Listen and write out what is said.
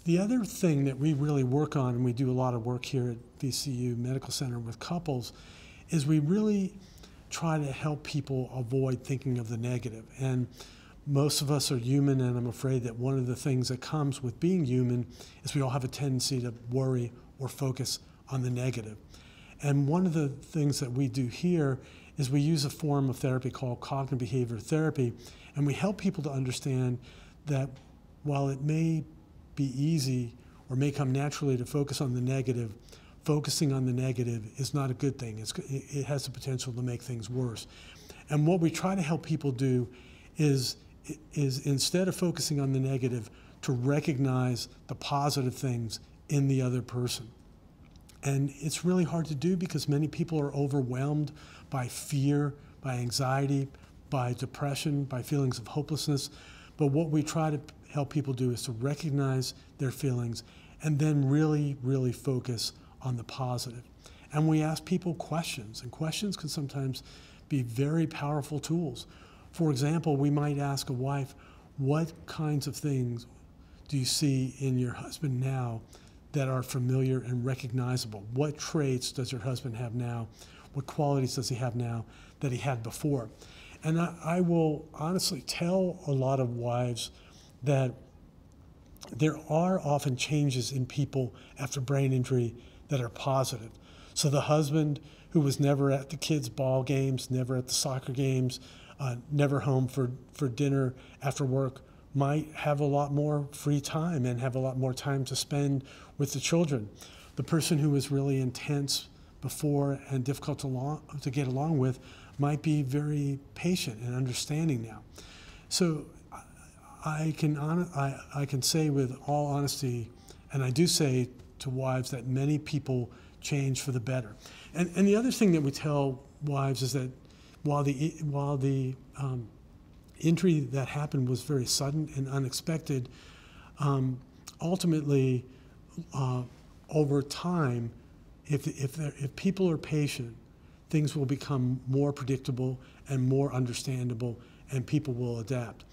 The other thing that we really work on, and we do a lot of work here at VCU Medical Center with couples, is we really try to help people avoid thinking of the negative. And most of us are human, and I'm afraid that one of the things that comes with being human is we all have a tendency to worry or focus on the negative. And one of the things that we do here is we use a form of therapy called cognitive behavior therapy, and we help people to understand that while it may be easy or may come naturally to focus on the negative, focusing on the negative is not a good thing. It has the potential to make things worse. And what we try to help people do is instead of focusing on the negative, to recognize the positive things in the other person. And it's really hard to do because many people are overwhelmed by fear, by anxiety, by depression, by feelings of hopelessness. But what we try to help people do is to recognize their feelings and then really, really focus on the positive. And we ask people questions, and questions can sometimes be very powerful tools. For example, we might ask a wife, what kinds of things do you see in your husband now that are familiar and recognizable? What traits does your husband have now? What qualities does he have now that he had before? And I will honestly tell a lot of wives that there are often changes in people after brain injury that are positive. So the husband who was never at the kids' ball games, never at the soccer games, never home for dinner after work, might have a lot more free time and have a lot more time to spend with the children. The person who was really intense before and difficult to get along with might be very patient and understanding now. So I can say with all honesty, and I do say to wives, that many people change for the better. And the other thing that we tell wives is that while the injury that happened was very sudden and unexpected, ultimately, over time, if people are patient, things will become more predictable and more understandable, and people will adapt.